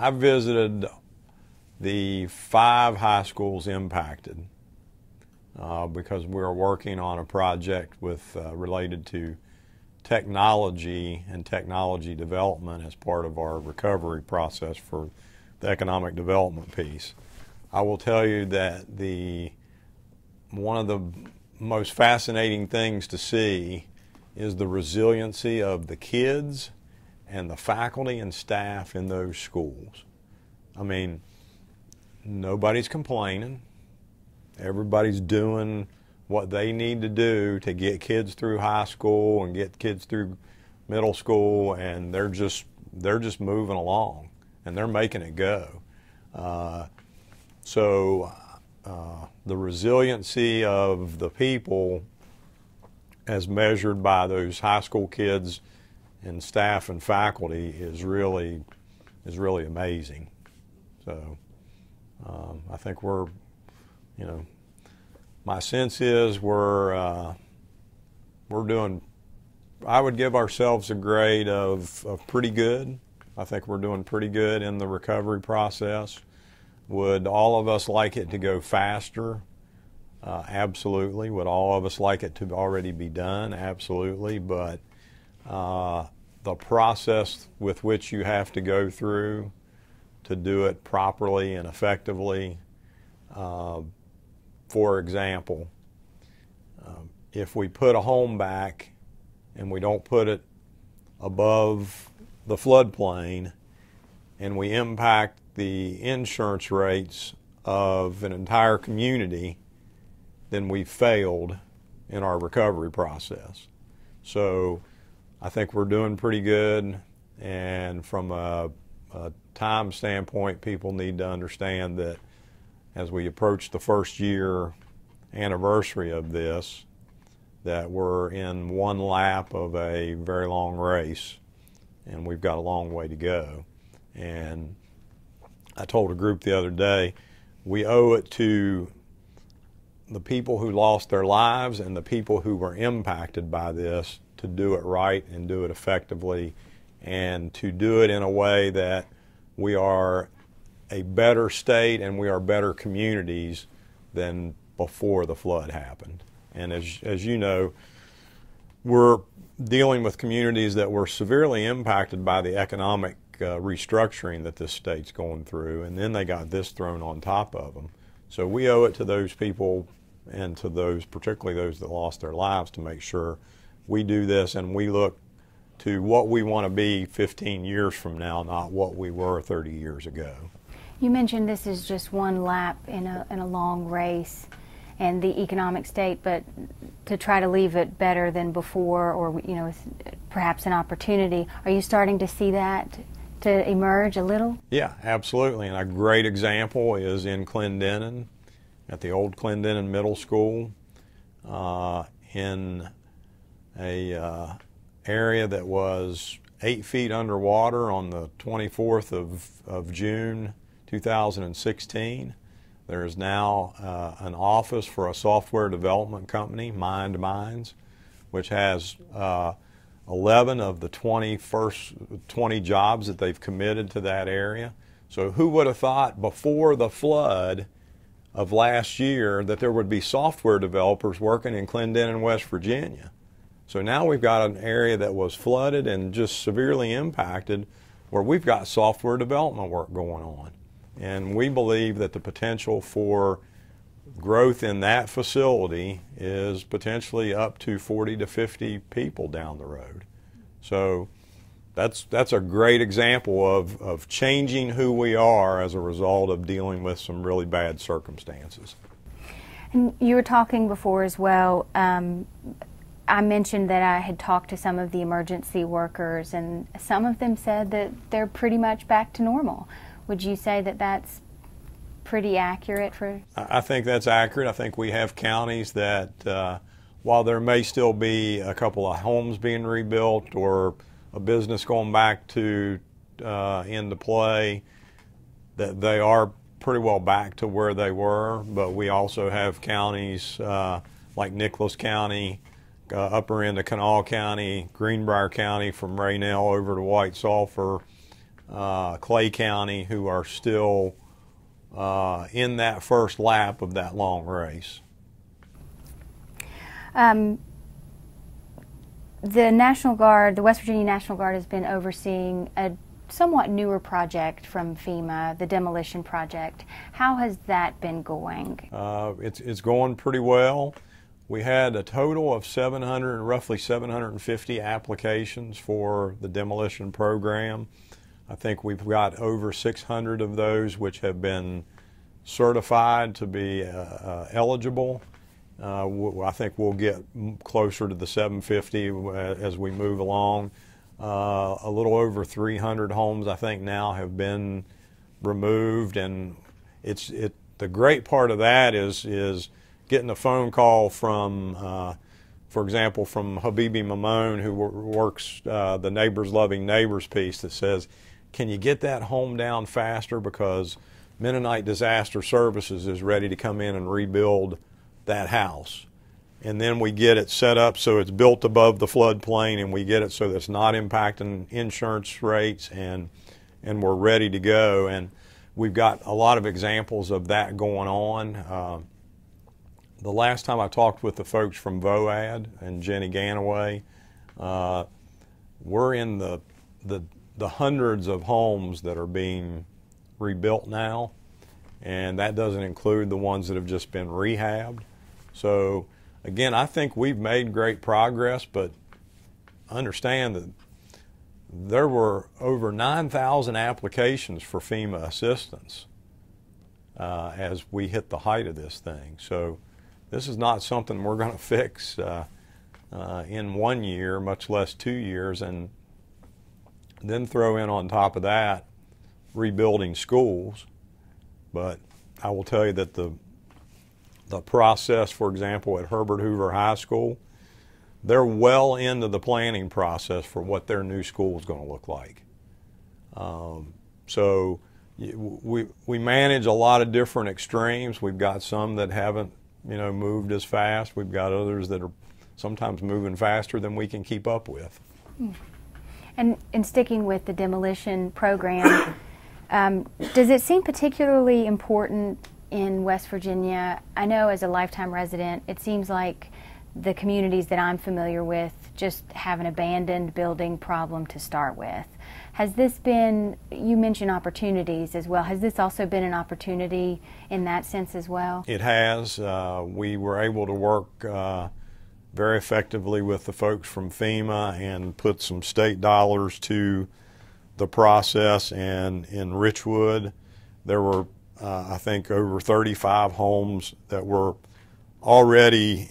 I visited the 5 high schools impacted because we're working on a project with related to technology and technology development as part of our recovery process for the economic development piece. I will tell you that one of the most fascinating things to see is the resiliency of the kids and the faculty and staff in those schools. I mean, nobody's complaining. Everybody's doing what they need to do to get kids through high school and get kids through middle school, and they're just moving along and they're making it go. The resiliency of the people as measured by those high school kids and staff and faculty is really amazing. So I think we're, my sense is we're doing, I would give ourselves a grade of pretty good. I think we're doing pretty good in the recovery process. Would all of us like it to go faster? Absolutely. Would all of us like it to already be done? Absolutely. But the process with which you have to go through to do it properly and effectively, for example, if we put a home back and we don't put it above the floodplain and we impact the insurance rates of an entire community, then we failed in our recovery process. So I think we're doing pretty good, and from a time standpoint, people need to understand that as we approach the first year anniversary of this, that we're in one lap of a very long race, and we've got a long way to go. And I told a group the other day, we owe it to the people who lost their lives and the people who were impacted by this to do it right and do it effectively, and to do it in a way that we are a better state and we are better communities than before the flood happened. And as you know, we're dealing with communities that were severely impacted by the economic restructuring that this state's going through, and then they got this thrown on top of them. So we owe it to those people and to those, particularly those that lost their lives, to make sure we do this and we look to what we want to be 15 years from now, not what we were 30 years ago. You mentioned this is just one lap in a long race and the economic state, but to try to leave it better than before, or perhaps an opportunity. Are you starting to see that to emerge a little? Yeah, absolutely. And a great example is in Clendenin, at the old Clendenin Middle School, in a area that was 8 feet underwater on the 24th of June 2016. There is now an office for a software development company, Mind Minds, which has 11 of the 20 jobs that they've committed to that area. So who would have thought before the flood of last year that there would be software developers working in Clendenin, West Virginia? So now we've got an area that was flooded and just severely impacted where we've got software development work going on. And we believe that the potential for growth in that facility is potentially up to 40 to 50 people down the road. So that's a great example of changing who we are as a result of dealing with some really bad circumstances. And you were talking before as well, I mentioned that I had talked to some of the emergency workers, and some of them said that they're pretty much back to normal. Would you say that that's pretty accurate? I think that's accurate. I think we have counties that while there may still be a couple of homes being rebuilt or a business going back to into play, that they are pretty well back to where they were. But we also have counties like Nicholas County, upper end of Kanawha County, Greenbrier County, from Raynell over to White Sulphur, Clay County, who are still in that first lap of that long race. The National Guard, the West Virginia National Guard, has been overseeing a somewhat newer project from FEMA, the demolition project. How has that been going? It's going pretty well. We had a total of roughly 750 applications for the demolition program. I think we've got over 600 of those which have been certified to be eligible. I think we'll get closer to the 750 as we move along. A little over 300 homes, I think, now have been removed, and the great part of that is getting a phone call from, for example, from Habibi Mamone, who works the Neighbors Loving Neighbors piece, that says, "Can you get that home down faster, because Mennonite Disaster Services is ready to come in and rebuild that house." And then we get it set up so it's built above the floodplain, and we get it so that it's not impacting insurance rates, and we're ready to go. And we've got a lot of examples of that going on. The last time I talked with the folks from VOAD and Jenny Ganaway, we're in the hundreds of homes that are being rebuilt now, and that doesn't include the ones that have just been rehabbed. So again, I think we've made great progress, but understand that there were over 9,000 applications for FEMA assistance as we hit the height of this thing. So this is not something we're going to fix in 1 year, much less 2 years, and then throw in on top of that rebuilding schools. But I will tell you that the process, for example, at Herbert Hoover High School, they're well into the planning process for what their new school is going to look like. So we manage a lot of different extremes. We've got some that haven't, moved as fast. We've got others that are sometimes moving faster than we can keep up with. And in sticking with the demolition program, does it seem particularly important in West Virginia? I know as a lifetime resident, it seems like the communities that I'm familiar with just have an abandoned building problem to start with. Has this been, you mentioned opportunities as well, has this also been an opportunity in that sense as well? It has. We were able to work very effectively with the folks from FEMA and put some state dollars to the process. And in Richwood, there were I think over 35 homes that were already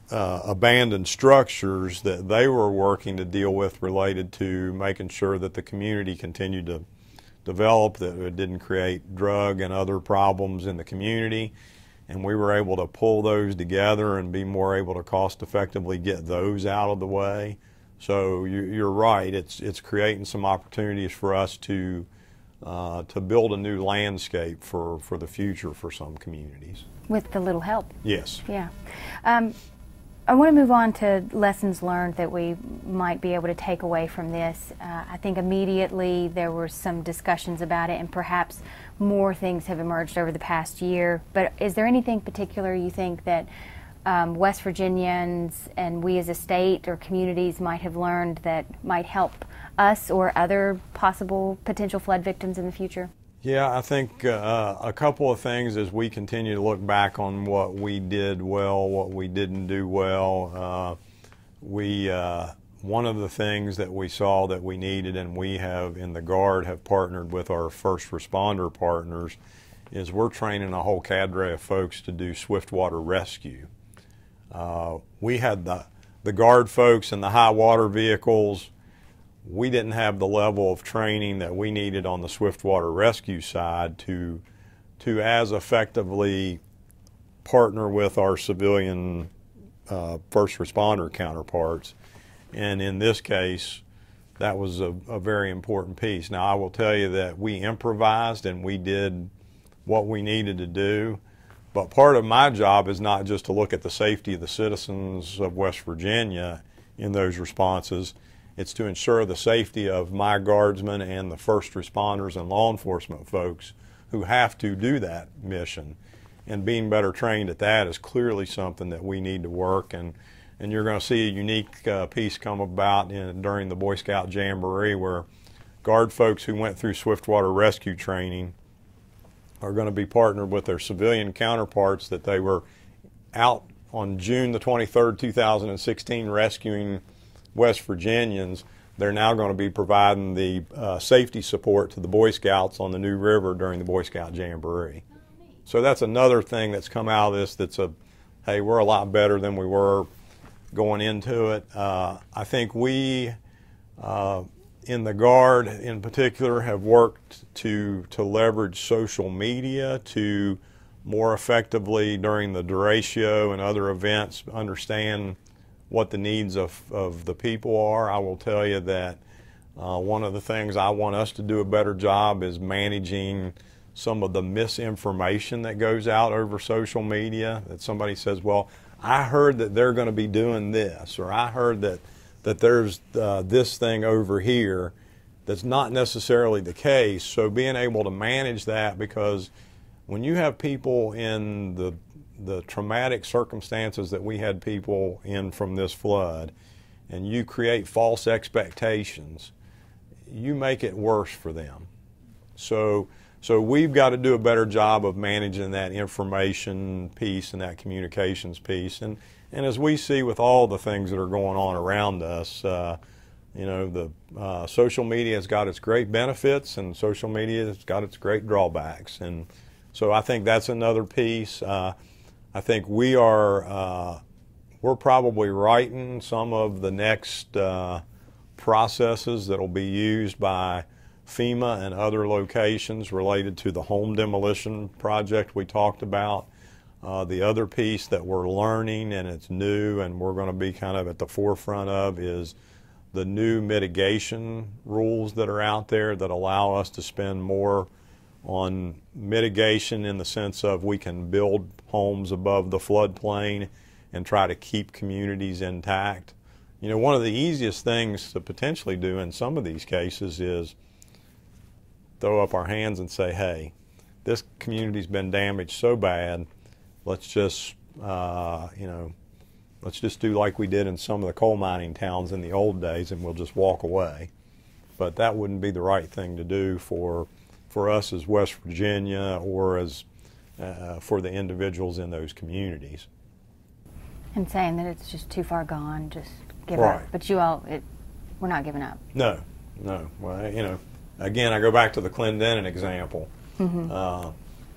abandoned structures that they were working to deal with, related to making sure that the community continued to develop, that it didn't create drug and other problems in the community. And we were able to pull those together and be more able to cost effectively get those out of the way. So you're right, it's creating some opportunities for us to build a new landscape for the future for some communities. With the little help. Yes. Yeah. I want to move on to lessons learned that we might be able to take away from this. I think immediately there were some discussions about it, and perhaps more things have emerged over the past year. But is there anything particular you think that West Virginians and we as a state or communities might have learned that might help us or other possible potential flood victims in the future? Yeah, I think a couple of things as we continue to look back on what we did well, what we didn't do well. One of the things that we saw that we needed, and we have in the Guard have partnered with our first responder partners, is we're training a whole cadre of folks to do swiftwater rescue. We had the Guard folks and the high water vehicles. We didn't have the level of training that we needed on the swiftwater rescue side to as effectively partner with our civilian first responder counterparts. And in this case, that was a very important piece. Now, I will tell you that we improvised and we did what we needed to do. But part of my job is not just to look at the safety of the citizens of West Virginia in those responses. It's to ensure the safety of my guardsmen and the first responders and law enforcement folks who have to do that mission. And being better trained at that is clearly something that we need to work. And you're going to see a unique piece come about during the Boy Scout Jamboree, where guard folks who went through swiftwater rescue training are going to be partnered with their civilian counterparts that they were out on June the 23rd, 2016, rescuing West Virginians. They're now going to be providing the safety support to the Boy Scouts on the New River during the Boy Scout Jamboree. So that's another thing that's come out of this that's hey, we're a lot better than we were going into it. I think we, in the Guard in particular, have worked to leverage social media to more effectively during the derecho and other events understand what the needs of the people are. I will tell you that one of the things I want us to do a better job is managing some of the misinformation that goes out over social media, that somebody says, well, I heard that they're going to be doing this, or I heard that there's this thing over here. That's not necessarily the case. So being able to manage that, because when you have people in the traumatic circumstances that we had people in from this flood, and you create false expectations, you make it worse for them. So we've got to do a better job of managing that information piece and that communications piece. And as we see with all the things that are going on around us, you know, the social media has got its great benefits, and social media has got its great drawbacks. And so I think that's another piece. I think we're probably writing some of the next processes that will be used by FEMA and other locations related to the home demolition project we talked about. The other piece that we're learning, and it's new and we're going to be kind of at the forefront of, is the new mitigation rules that are out there that allow us to spend more on mitigation in the sense of we can build homes above the floodplain and try to keep communities intact. You know, one of the easiest things to potentially do in some of these cases is throw up our hands and say, hey, this community's been damaged so bad, let's just, let's just do like we did in some of the coal mining towns in the old days, and we'll just walk away. But that wouldn't be the right thing to do for us as West Virginia, or as for the individuals in those communities. And saying that it's just too far gone, just give right. up. But you all, we're not giving up. No. Well, you know, again, I go back to the Clendenin example. Mm-hmm.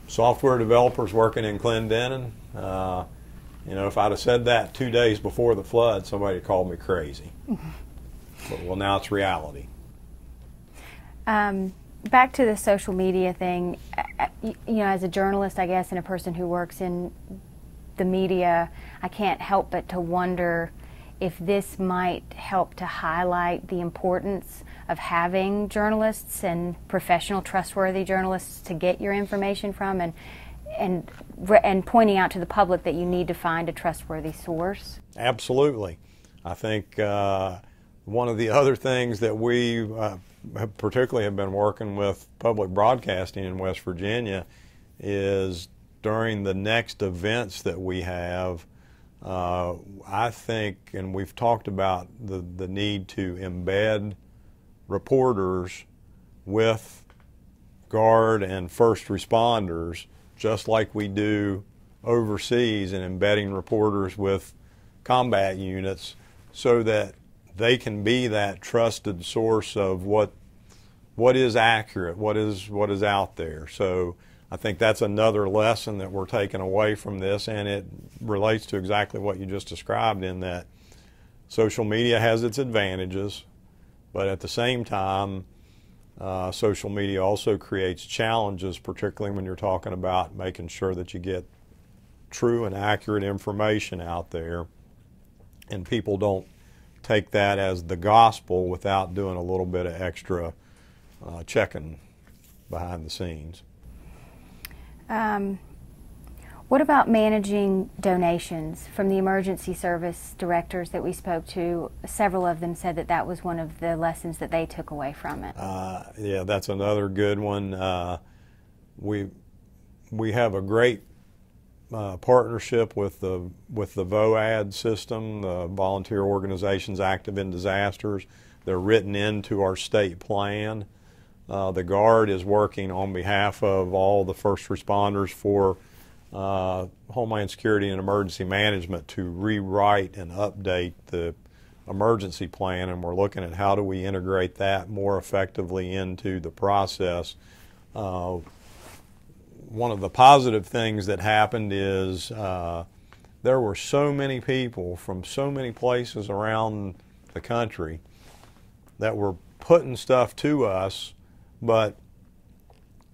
Software developers working in Clendenin, you know, if I'd have said that 2 days before the flood, somebody would call me crazy. But, well, now it's reality. Back to the social media thing, you know, as a journalist, I guess, and a person who works in the media, I can't help but to wonder if this might help to highlight the importance of having journalists and professional, trustworthy journalists to get your information from, and pointing out to the public that you need to find a trustworthy source. Absolutely. I think one of the other things that we particularly have been working with public broadcasting in West Virginia is during the next events that we have, I think, and we've talked about the need to embed reporters with Guard and first responders, just like we do overseas, and embedding reporters with combat units so that they can be that trusted source of what is accurate, what is out there. So I think that's another lesson that we're taking away from this, and it relates to exactly what you just described, in that social media has its advantages, but at the same time, social media also creates challenges, particularly when you're talking about making sure that you get true and accurate information out there, and people don't take that as the gospel without doing a little bit of extra checking behind the scenes. What about managing donations? From the emergency service directors that we spoke to, several of them said that that was one of the lessons that they took away from it. Yeah, that's another good one. We have a great partnership with the VOAD system, the Volunteer Organizations Active in Disasters. They're written into our state plan. The Guard is working on behalf of all the first responders for Homeland Security and Emergency Management to rewrite and update the emergency plan, and we're looking at how do we integrate that more effectively into the process. One of the positive things that happened is there were so many people from so many places around the country that were putting stuff to us, but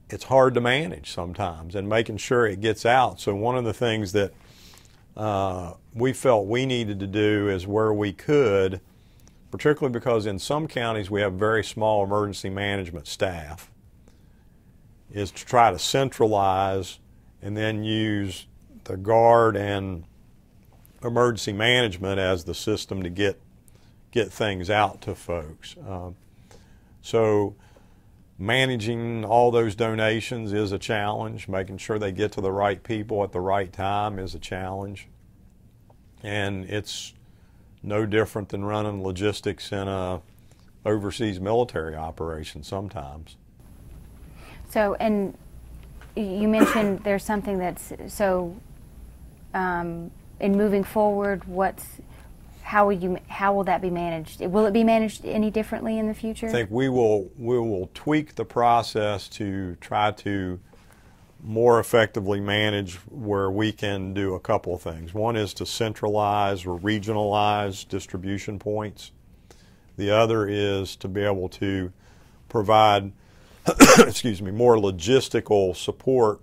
it's hard to manage sometimes and making sure it gets out. So one of the things that we felt we needed to do is where we could, particularly because in some counties we have very small emergency management staff, is to try to centralize and then use the Guard and emergency management as the system to get things out to folks. So managing all those donations is a challenge. Making sure they get to the right people at the right time is a challenge. And it's no different than running logistics in a overseas military operation sometimes. So, and you mentioned there's something that's, so in moving forward, how will that be managed? Will it be managed any differently in the future? I think we will tweak the process to try to more effectively manage where we can do a couple of things. One is to centralize or regionalize distribution points. The other is to be able to provide excuse me, more logistical support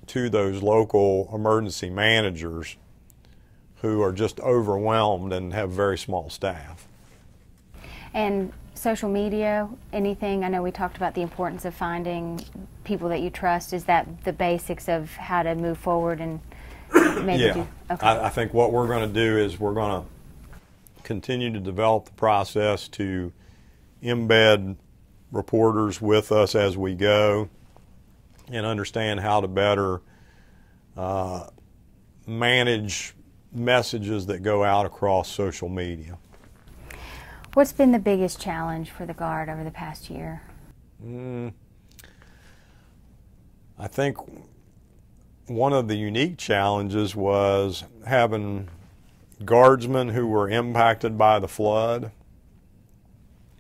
to those local emergency managers who are just overwhelmed and have very small staff. And social media, anything? I know we talked about the importance of finding people that you trust. Is that the basics of how to move forward and maybe yeah. do? Okay. I think what we're going to do is we're going to continue to develop the process to embed reporters with us as we go and understand how to better manage messages that go out across social media. What's been the biggest challenge for the Guard over the past year? I think one of the unique challenges was having guardsmen who were impacted by the flood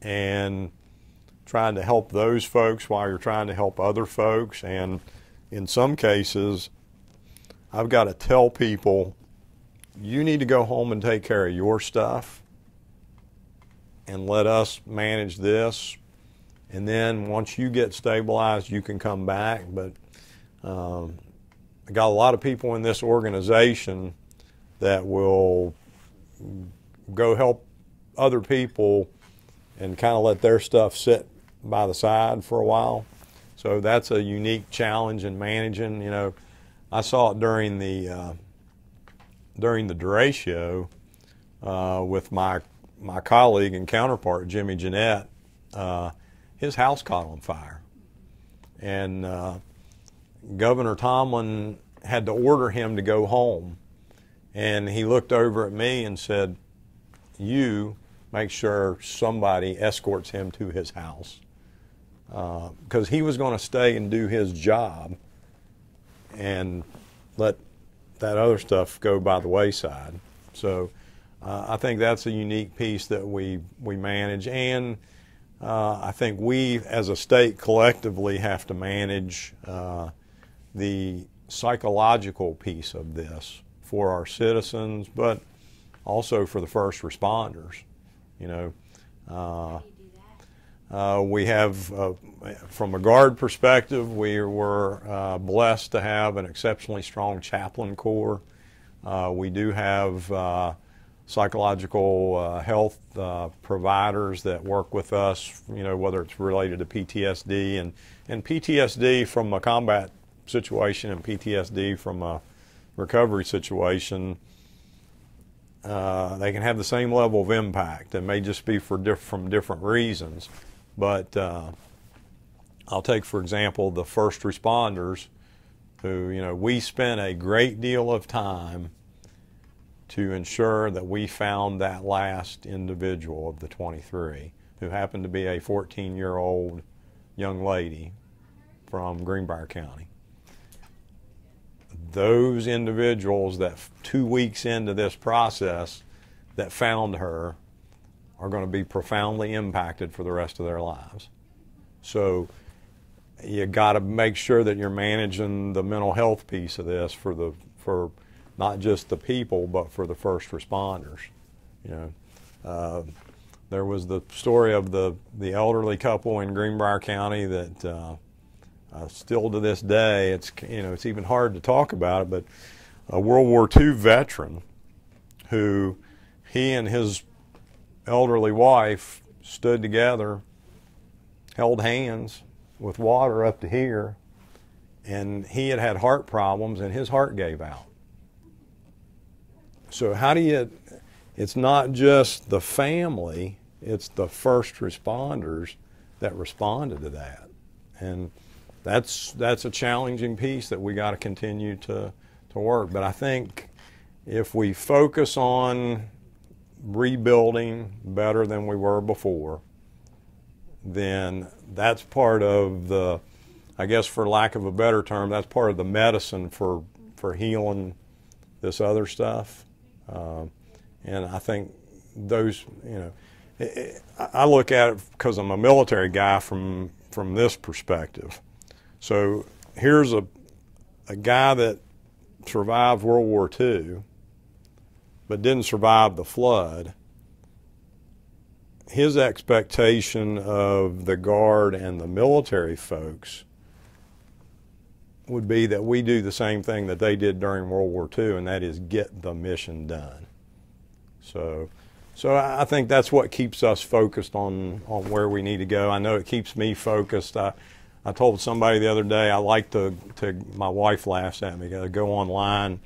and trying to help those folks while you're trying to help other folks. And in some cases, I've got to tell people, you need to go home and take care of your stuff and let us manage this. And then once you get stabilized, you can come back. But I got a lot of people in this organization that will go help other people and kind of let their stuff sit by the side for a while. So that's a unique challenge in managing. You know, I saw it during the derecho with my colleague and counterpart Jimmy Jeanette. His house caught on fire, and Governor Tomlin had to order him to go home, and he looked over at me and said, "You make sure somebody escorts him to his house," because he was going to stay and do his job and let that other stuff go by the wayside. So I think that's a unique piece that we manage, and I think we as a state collectively have to manage the psychological piece of this for our citizens, but also for the first responders. You know, we have, from a Guard perspective, we were blessed to have an exceptionally strong chaplain corps. We do have psychological health providers that work with us, you know, whether it's related to PTSD. And PTSD from a combat situation and PTSD from a recovery situation, they can have the same level of impact. It may just be from different reasons. But I'll take, for example, the first responders who, we spent a great deal of time to ensure that we found that last individual of the 23, who happened to be a 14-year-old young lady from Greenbrier County. Those individuals that 2 weeks into this process that found her are going to be profoundly impacted for the rest of their lives. So you got to make sure that you're managing the mental health piece of this for not just the people, but for the first responders. There was the story of the elderly couple in Greenbrier County that still to this day, it's even hard to talk about it, but a World War II veteran who he and his elderly wife stood together, held hands with water up to here, and he had heart problems and his heart gave out. So it's not just the family, it's the first responders that responded to that. And that's a challenging piece that we got to continue to work. But I think if we focus on rebuilding better than we were before, then that's part of the, I guess for lack of a better term, that's part of the medicine for healing this other stuff. And I think those, I look at it because I'm a military guy from this perspective. So here's a guy that survived World War II but didn't survive the flood. His expectation of the Guard and the military folks would be that we do the same thing that they did during World War II, and that is get the mission done. So I think that's what keeps us focused on where we need to go. I know it keeps me focused. I told somebody the other day I like to my wife laughs at me, I go online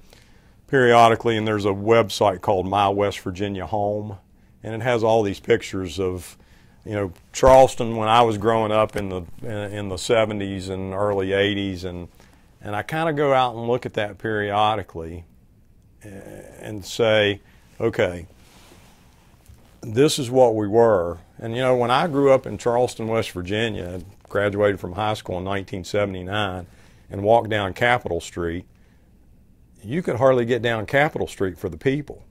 periodically, and there's a website called My West Virginia Home, and it has all these pictures of, Charleston when I was growing up in the 70s and early 80s, and I kind of go out and look at that periodically and say, okay, this is what we were. And when I grew up in Charleston, West Virginia, graduated from high school in 1979, and walked down Capitol Street, you could hardly get down Capitol Street for the people.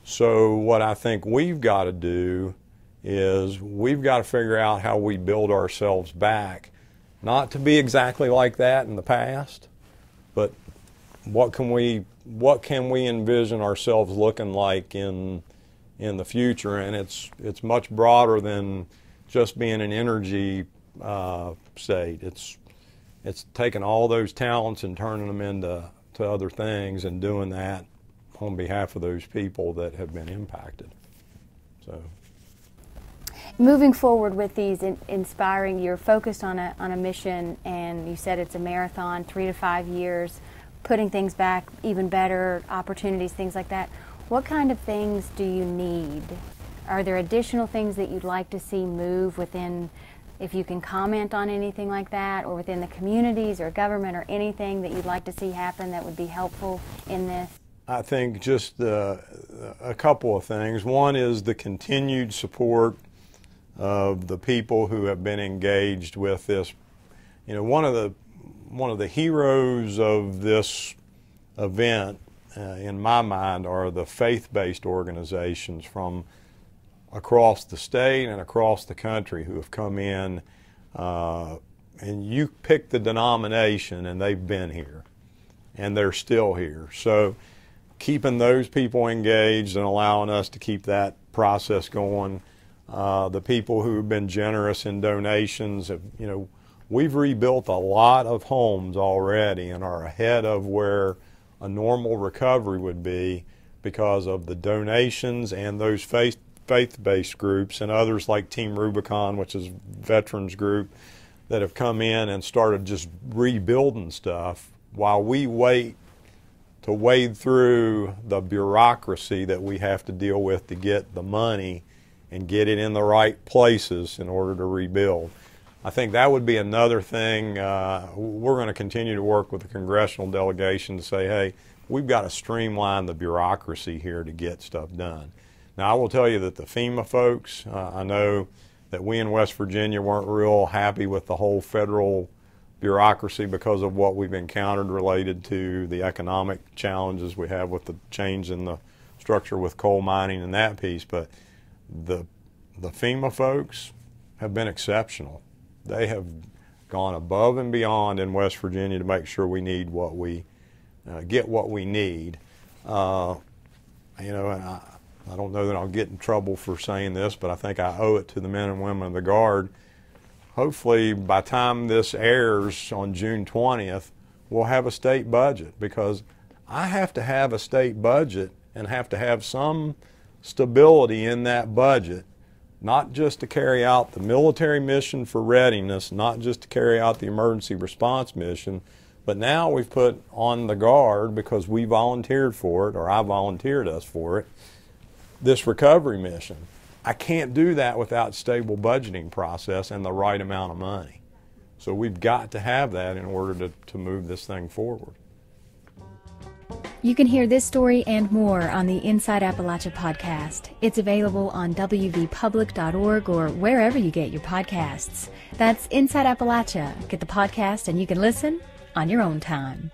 So what I think we've got to do is we've got to figure out how we build ourselves back, not to be exactly like that in the past, but what can we envision ourselves looking like in the future? And it's much broader than just being an energy state. It's taking all those talents and turning them into other things, and doing that on behalf of those people that have been impacted. So, moving forward with these inspiring, you're focused on a mission, and you said it's a marathon, 3 to 5 years, putting things back even better, opportunities, things like that. What kind of things do you need? Are there additional things that you'd like to see move within, if you can comment on anything like that, or within the communities or government, or anything that you'd like to see happen that would be helpful in this? I think just a couple of things. One is the continued support of the people who have been engaged with this. One of the heroes of this event, in my mind, are the faith-based organizations from across the state and across the country who have come in, and you pick the denomination and they've been here and they're still here. So keeping those people engaged and allowing us to keep that process going. The people who have been generous in donations, we've rebuilt a lot of homes already and are ahead of where a normal recovery would be because of the donations and those faith-based groups, and others like Team Rubicon, which is a veterans group, that have come in and started just rebuilding stuff while we wait to wade through the bureaucracy that we have to deal with to get the money and get it in the right places in order to rebuild. I think that would be another thing. We're going to continue to work with the congressional delegation to say, hey, we've got to streamline the bureaucracy here to get stuff done. Now, I will tell you that the FEMA folks, I know that we in West Virginia weren't real happy with the whole federal bureaucracy because of what we've encountered related to the economic challenges we have with the change in the structure with coal mining and that piece. But the FEMA folks have been exceptional. They have gone above and beyond in West Virginia to make sure we need what we get what we need. You know, and I don't know that I'll get in trouble for saying this, but I think I owe it to the men and women of the Guard. Hopefully, by the time this airs on June 20th, we'll have a state budget, because I have to have a state budget and have to have some stability in that budget, not just to carry out the military mission for readiness, not just to carry out the emergency response mission, but now we've put on the Guard, because we volunteered for it, or I volunteered us for it, this recovery mission. I can't do that without stable budgeting process and the right amount of money. So we've got to have that in order to move this thing forward. You can hear this story and more on the Inside Appalachia podcast. It's available on wvpublic.org or wherever you get your podcasts. That's Inside Appalachia. Get the podcast and you can listen on your own time.